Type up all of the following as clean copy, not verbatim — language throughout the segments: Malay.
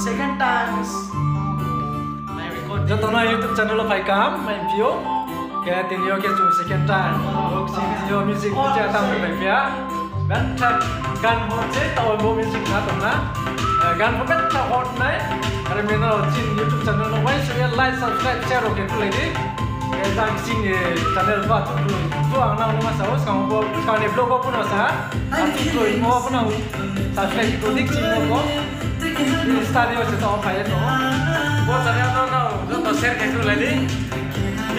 second times. Cho tôi nói YouTube channel là phải cám mà phiếu cái tiền yêu cái chung second time lúc xin video music của cha tăng về phía vẫn thật gan hồn chế tàu bộ music là tụi nó gan hồn rất là hot này rồi mình nói trên YouTube channel là quay share like subscribe share rồi cái play đi cái đang xin channel vào tụi anh nào mà sao xong bộ cái này blog của nó sao anh tụi mua của nó subscribe tụi đi xin nó có studio sẽ tao phải nó buat saya no to share cái thứ này đi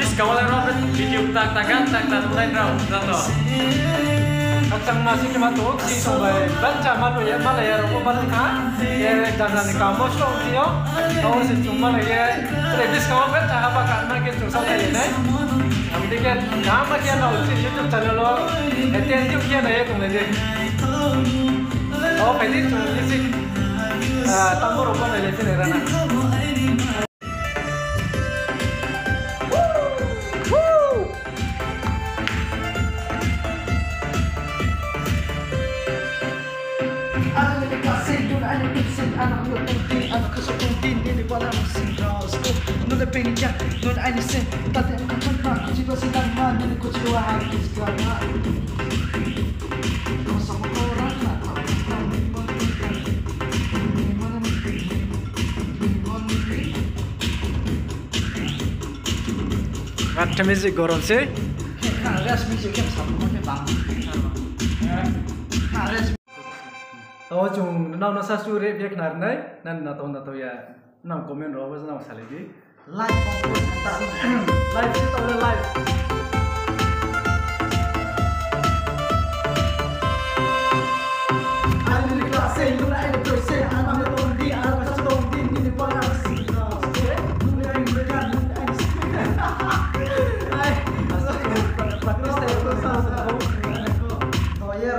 is kamu ada video tak mulai no kacang nasi cuma tu si sampai baca malu ya rokok baru kan ya dan kamu show dia kamu si cuma ya terus kamu baca apa kan kita cuma saja ini nanti kan kamu kia no si YouTube channel lo attention kia na ya tu nanti oh pasti cuma music tamu rokok na ya sini rana anak lu penting, anak kesepenting ini pada mesin ros. Nuna pengen, nuna ini sen, tapi aku cuma jiwa sedang mana ni kau jiwa habis sekarang. Kau sama orang nak tahu macam music goron sih? Res music yang sama macam bang. Res tao chung nào nó sa su re việc nào này nên là tao ya nào comment rồi bây giờ nào xài đi like like chứ tao like anh đi class ấy lúc nãy được tôi sẽ anh làm tôi đi anh phải cho tôi đi đi qua làm gì đó lúc nãy anh mới ra lúc nãy ai bắt đầu tôi sao thôi ya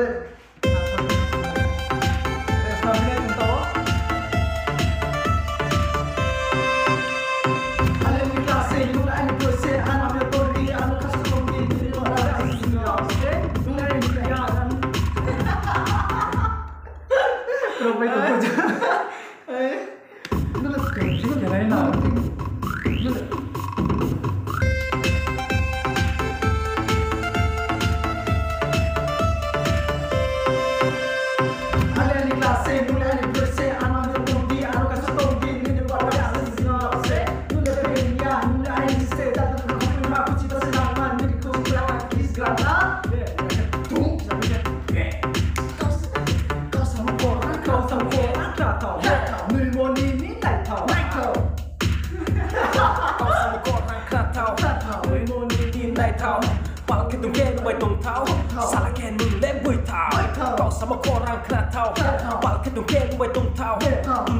sama korang kena tahu Bal kedung ken buat tung tahu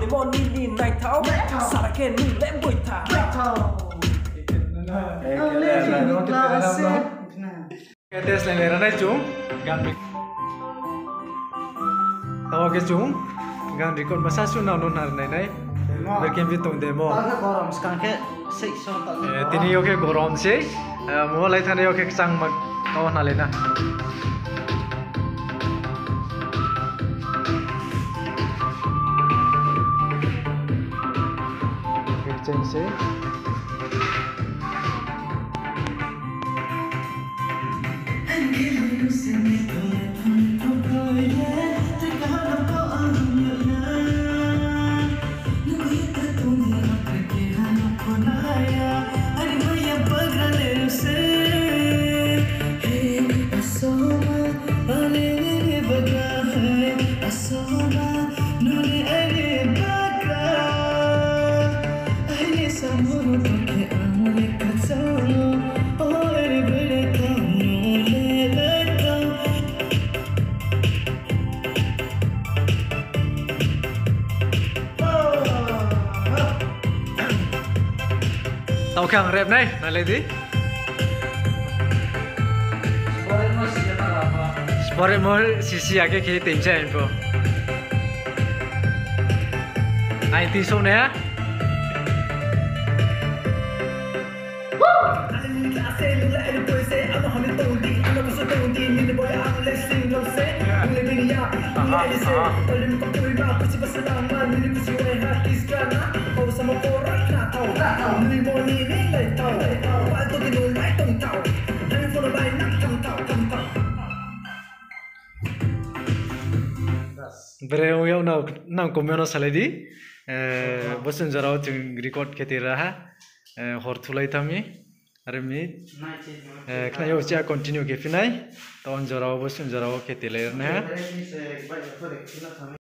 Ni mau ni naik tahu Salah ken ni lem buat tahu Tes lengera naik cung gan tahu ke cung gan record masa sunau nunar nai Bekim bitung demo gorom sekarang ke seikso tak tini oke gorom sih mulai tadi oke sang mak kawan alena Sensei tao khang rep này lấy đi sport mol sisi आगे के तीन चार इनको आई 300 ने Bereu yau nang komeno saledi bosun jarau chung record kheti raha hor thulai tami armi kna yau cha continue ke finai ton jarau bosun jarau kheti ler na